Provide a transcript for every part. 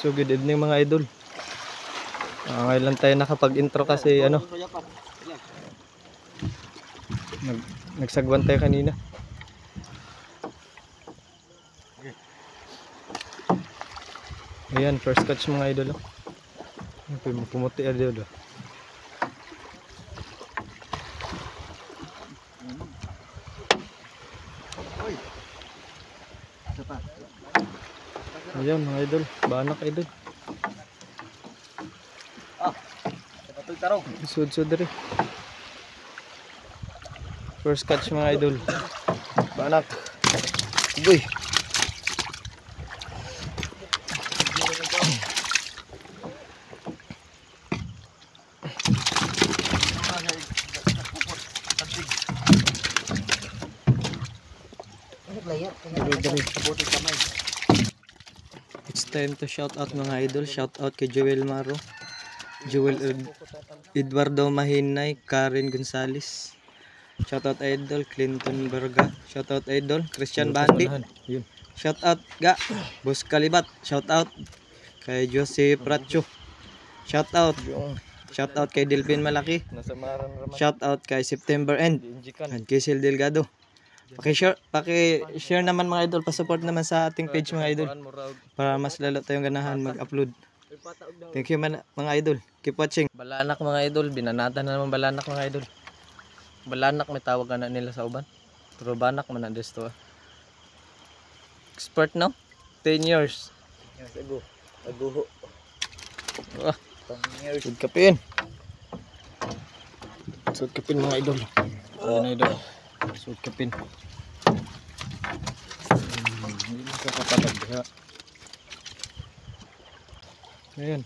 So good evening mga idol. Ngayon lang tayo nakapag-intro kasi nagsagwan tayo kanina. Ayan, first catch mga idol. Pumuti idol. Ayan mga idol, banak idol. Sud-sud rin. First catch mga idol. Banak. Uy. It's time to shout out mga idol. Shout out kay Joel Maro, Eduardo Mahinay, Karen Gonzales. Shout out idol Clinton Berga. Shout out idol Christian Bandi. Shout out ga Boss Kalibat. Shout out kay Jose Pracho. Shout out kay Delvin Malaki. Shout out kay September End and Kisil Delgado. Paki-share naman mga idol, pa-support naman sa ating page mga idol para mas lalo tayong ganahan mag-upload. Thank you mga idol. Keep watching. Balanak mga idol, binanatan na naman balanak mga idol. Balanak may tawag na nila sa uban. Pero banak man na desto. Expert no? 10 years. Yes, aguho. Sud kapin. Sud kapin mga idol. Ayan idol. Sud kapin. Hindi nakakapalag ha. Ayan,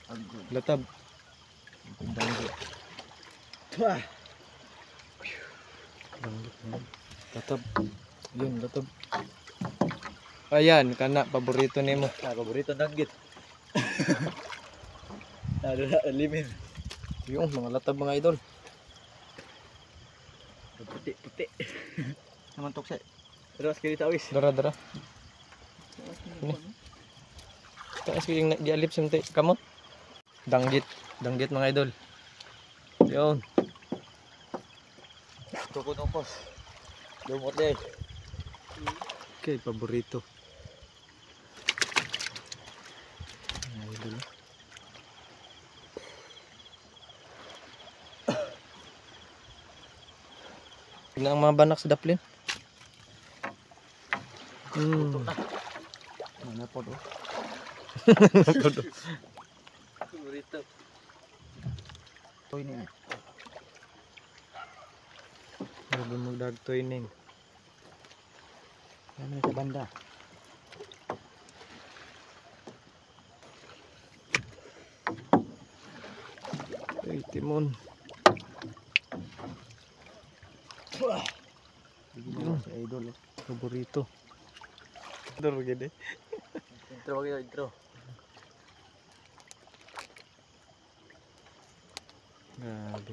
latab. Latab. Yun, latab. Ayan, kana paborito nimo. Paborito danggit. Limin. Yung mga latab mga idol. Puti. Naman tokse. Terus kiri tawis. Dara. Taas yung gialip simte kamot. Danggit mga idol. Yun. Tukot-ukos. Lumot deh. Okay, paborito. Idol. Tignan ang mga banak sa daplin. Mana po do? Paborito. Toy ni. Grabe mo dag toy ning. Ano sa banda? Ay, timon. Yun si idol. Paborito. Intro gede. Intro. Grabe.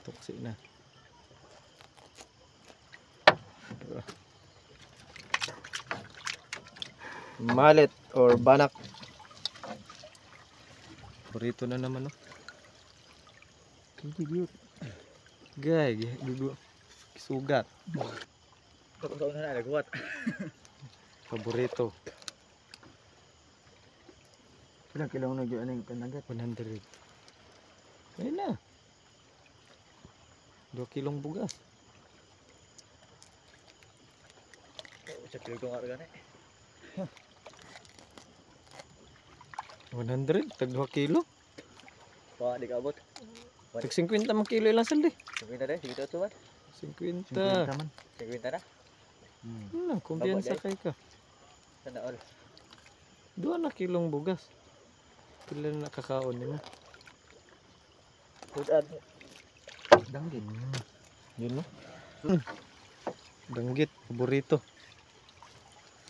Toxic na. Malet or banak. Paborito na naman no. Gigit. Gay, gigo. Sugat. Kung na nagkuhat. Paborito. Ilang kilo na gyud aning kanagat? 100. Ayun na. 2 kilong bugas. Sa kilo kong argane. 100 tag 2 kilo. Pa di kaabot. Tag 50 man kilo ilang saldi. 50 deh, sige to ba? 50. 50 man. 50 na. Kumpiyansa kay ka. Sana all. 2 na kilong bugas. Pila na nakakaon nila. Tudad. Danggit. Yun no. Danggit, paborito.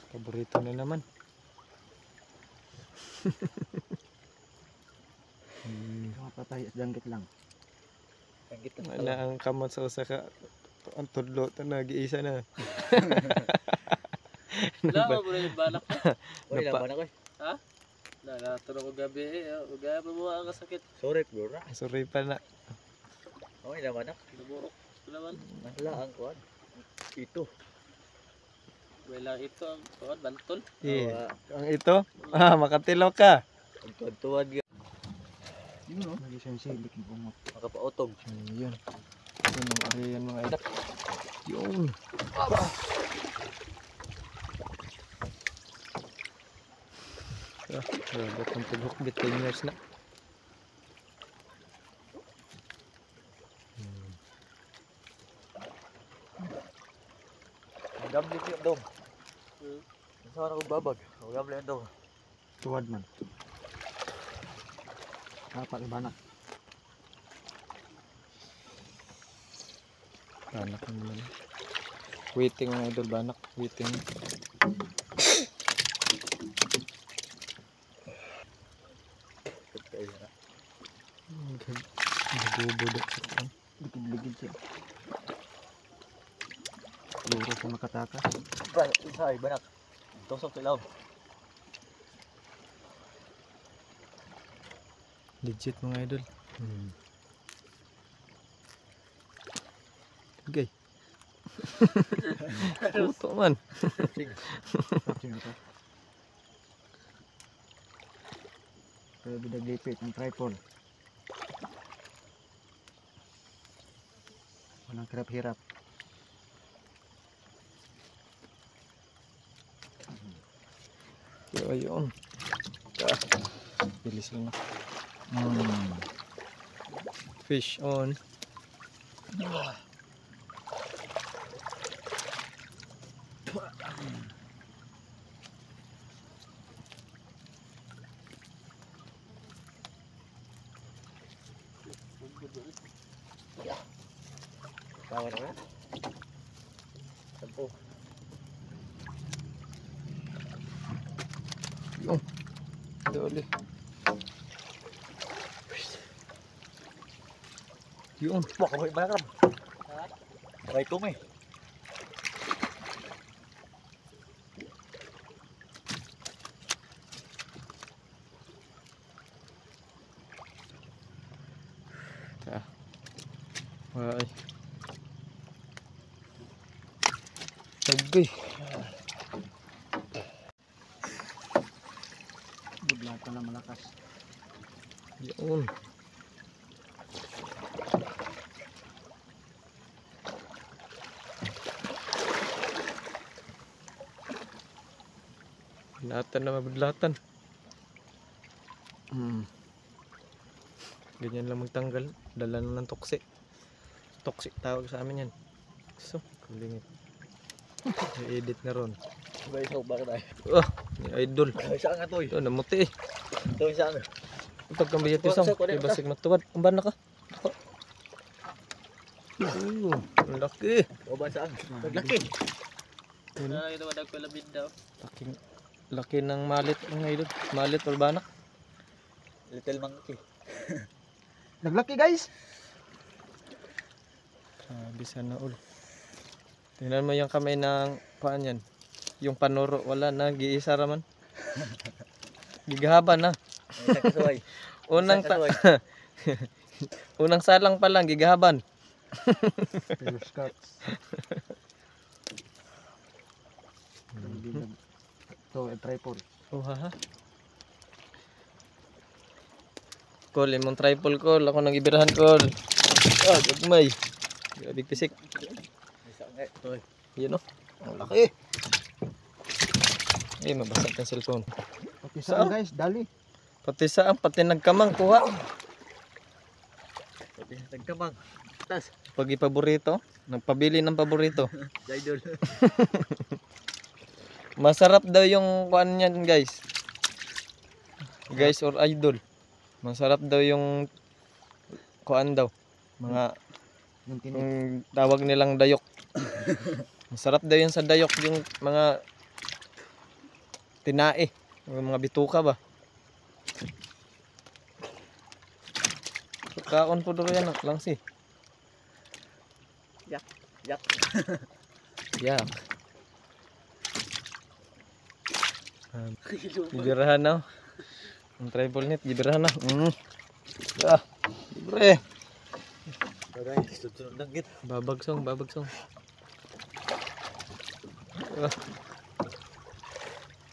Paborito na naman. Kapatay danggit lang. Danggit lang. Wala ang kamot sa usa ka ang tudlo to nag-iisa na. Wala mo rin balak ko. Uy, laban ako eh. Ha? Nakatulog ko gabi eh. Ugaya pa mo ang sakit. Sorry, bro. Sorry pa na. Uy, laban ako. Naburok. Naman. Wala ang kuwan. Ito. Wala ito ang tuwan, bantol. Yeah. Ang ito? Makatilaw ka. Ang tuwan-tuwan ka. Yun no, nag-sensilik yung bungot. Makapautog. Yun. Yun ang ariyan mga idol. Yun. Grabe itong paghukbit 10 years na. Magambling yung dom. Saan ako babag? Magambling yung dom. Tuwad man. Dapat ibanak. Banak naman. Waiting mga idol, banak. Waiting. Nagbubudo siya. Ligid-ligid siya. Luro sa makataka. Isa ay banak. Tusok sa ilaw. Legit mga idol. Okay. Puto man. Tapos ito. Pero bidag lipit ang tripod. Walang hirap-hirap. So ayun. Bilis lang. Fish on. Tawa na nga. Sampo. Dali. Yun. Wah, kamay banak. Okay, tum eh. Ay. Sagay. Bigla pa na malakas. Yun. Badlatan na mabadlatan. Ganyan lang magtanggal. Dala na ng toxic. Toxic tawag sa amin yan. So, kulingit. I-edit na ron. Bay so bakit ay? Oh, ni idol. Saan nga to eh? Ito, namuti eh. Ito saan? Utag kang bayat isang. Kaya basig matuwad. Ang ba na ka? Ang laki. O ba saan? Naglaki. Wala ito madag ko labid daw. Laki ng malit mga idol. Malit or banak. Little monkey. Naglaki guys! Bisa na ul. Tingnan mo yung kamay ng paan yan. Yung panuro wala na. Giisa raman. Gigahaba na. Isang kasuway. Unang Isang kasuway. unang salang pa lang gigahaban. Pero Scots. Ito, tripod. Oh ha. Kol, imong tripod kol. Ako nang ibirahan kol. Gagmay. Grabe pisik. Isang nga. Ito eh. Yan o. Ang laki. Eh, mabasag ng cellphone. Pati saan guys, dali. Pati saan, pati nagkamang kuha. Pati nagkamang. Tas. Pag ipaborito, nagpabili ng paborito. Idol. Masarap daw yung kuan niyan guys. Guys or idol. Masarap daw yung kuan daw. Mga Yung tinik. tawag nilang dayok. Masarap daw yun sa dayok yung mga tinae. Yung mga bituka ba. Kaon po doon yan lang si. Yak. Yak. Yak. Gibirahan na. Ang tribal net, gibirahan na. Libre. Aray, sunod lang git. Babagsong.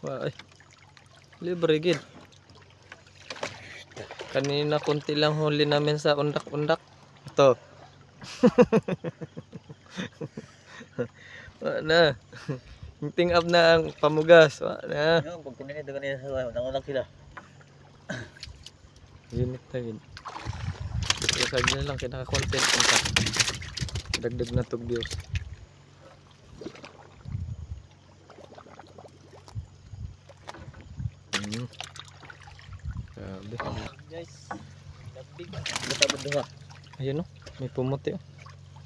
Wah, libre gid. Kanina konti lang huli namin sa undak-undak. Ito. Wala na. Hinting up na ang pamugas. Wala na. Yung pag kunin ito kanina sa wayo, nangunak sila. Unit na yun. Kasag na lang, kinaka-content ka. Dagdag na to views. Grabe. Guys, labig. Natabod doon ha. Ayun o, may pumuti o.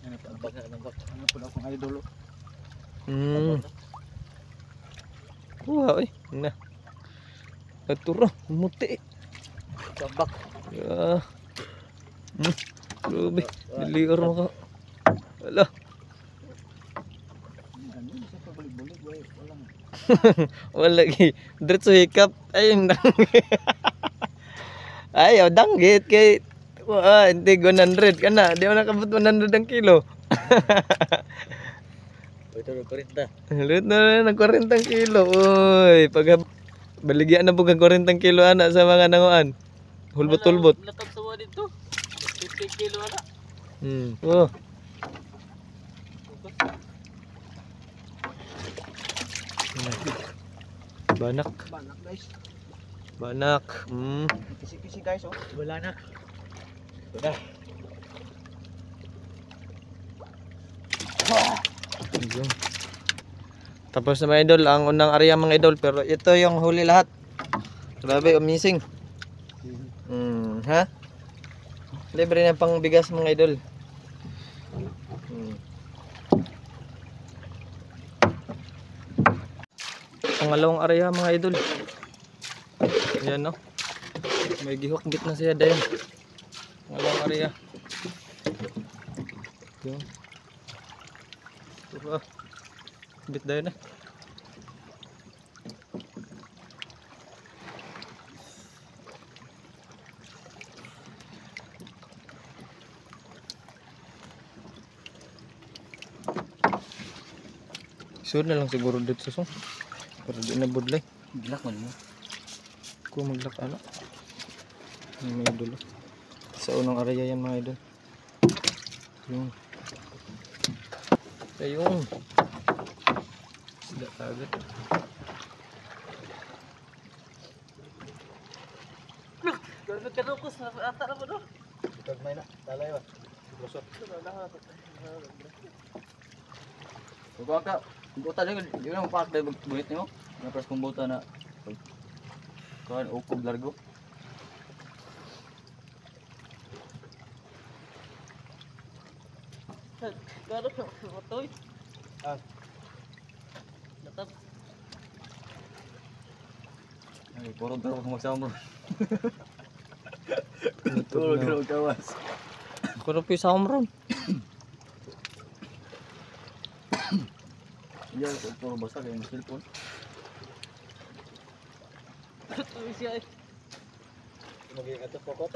Ano po akong idol. Wow eh, na. Aturo, pumuti. Tambak. Grabe, dilior mo ka. Wala. Wala lagi. Diretso hikap. Ayun dang. Ayaw danggit kay hindi 100 ka na. Di mo nakabot 100 ang kilo. Ito rin 40. Lut na ng 40 kilo. Uy, pag baligyan na po kag 40 kilo ana sa mga nanguan. Hulbot-hulbot. Latag sa mga dito. 50 kilo na. Oh. Banak. Banak guys. Banak. Kisi-kisi guys oh. Wala na. Udah. Ayun. Tapos na mga idol, ang unang area mga idol, pero ito yung huli lahat. Grabe, amazing. Ha? Libre na pang bigas mga idol. Pangalawang area mga idol. Ayan no. May gihukbit na siya dayon. Pangalawang area. Yun. Diba? Bit dayon na. Sure na lang siguro dito sa song. Pero di na budlay. Bilak mo mo. Kung maglak ano. Mga idol. Sa unang area yan mga idol. Yung. Ayun. Sila agad. Gagawin ka nukos na ata na mo no? Pag may na, talay ba? Lusot. Huwag ka. Buta din, di mo paak dahil bulit niyo. Napras kong buta na. Kuhan, ukog largo. Gano'n ka matoy? Latag. Ay, puro daro kung magsama bro. Puro daro kawas. Kuro po sa ron. Iya, puro basag yung cellphone. Ito siya eh. Magiging atas pokot.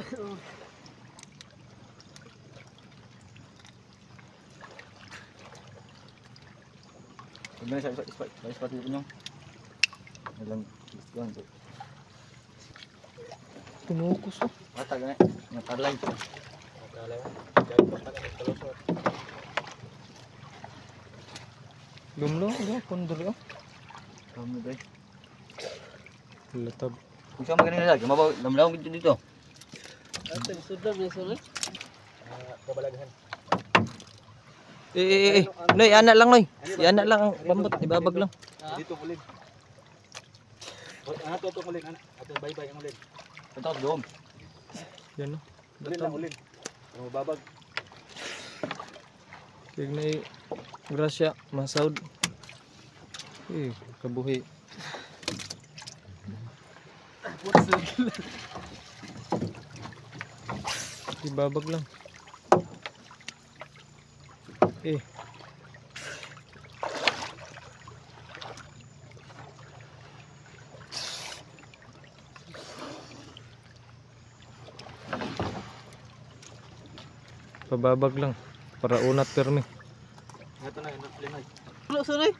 Huwag na sa ispat dito nyo. Ilang ispan po. Pinukos oh. Matag na, natalay. Natalay mo. Dahil pa ka na kalusot. Lumlo, kondor oh. Kami ba? Latab. Kung saan magaling nila, mabaw, lamlaw dito. Ate, sudam na sulit. Kabalagahan. Noy, anak lang Noy. Si anak lang ang bambot, ibabag lang. Dito kulin. Ato ito kulin, ato bye-bye ang kulin. Punta ko doon. Yan oh. Kulin lang kulin. Babag. Tignan grasya, masaud. Kabuhi. Ibabag lang. Pababag lang. Para unat permi. Ito na, ito na. Ano, sorry?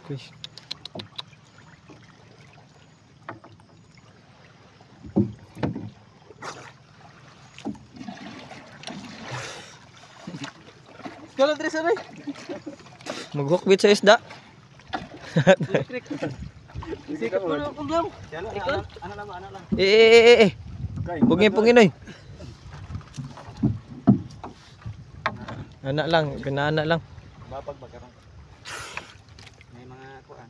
Okay. Kala tres na. Maghukbit sa isda. Sikat mo na program. Ano lang. Eh. Pungin oy. Anak lang, kinaanak lang. Mapag magkaroon. May mga kuan.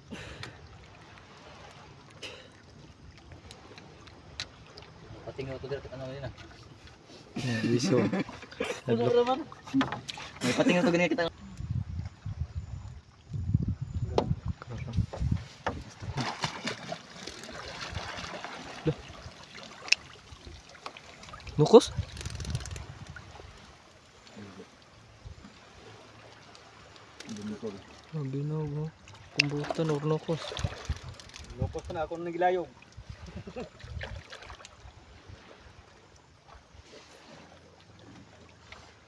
Patingin ko dito ano yun ah. Iso. Ano naman? May patingin ko ganyan kita. Nukos? Binog mo. Kumbutan or nukos. Lopos pa na ako nagilayog.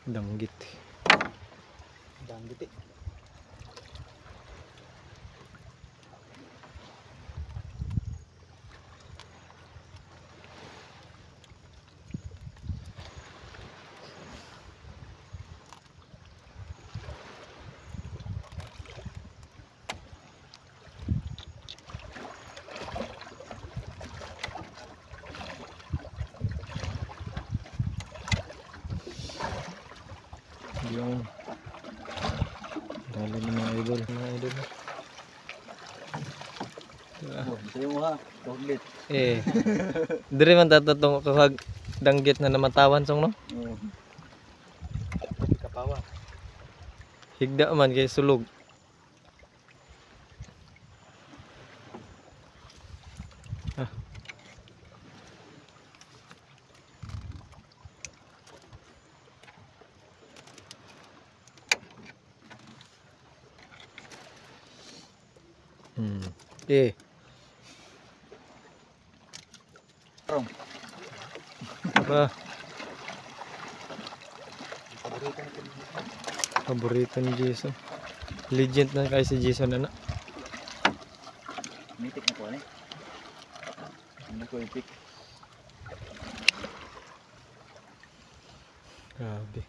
Danggit. Danggit eh. Yung dali ng mga idol. Sa'yo mo ha. Doglet. Eh. Diri man tatatong kakag danggit na namatawan song no? Oo. Kapawa. Higda man kay sulog. Eh. Rong. Apa? Paborito ni Jason. Legend na kay si Jason na. Mitik na ko ano eh. Hindi ko ipik. Grabe.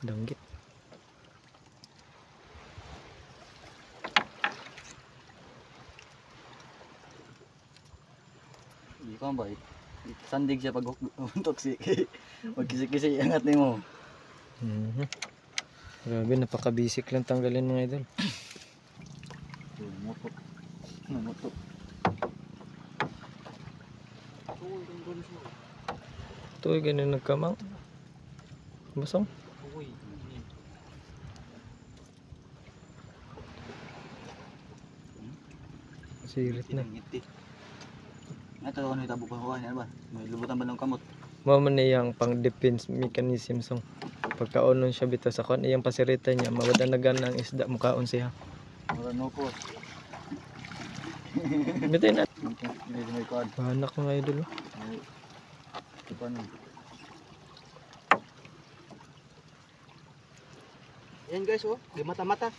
Danggit. Hindi ko ba sandig siya pag untok si magkisi-kisi angat ni mo. Grabe, napaka-basic lang tanggalin mga idol. Mutok. Mutok. Ito ay ganun nagkamang. Basong? Uy. Sirit na. Ito ano itabo ko ano ba? May lubutan ba ng kamot? Maman na yung pang defense mechanism song. Pagkaonon siya bitaw sa kon iyang pasirita niya mawadanagan ng isda mukaon siya. Wala no ko. Bitay na. Hindi may card. Bahanak mga idol. Ito pa nun. Yan guys oh, di mata-mata.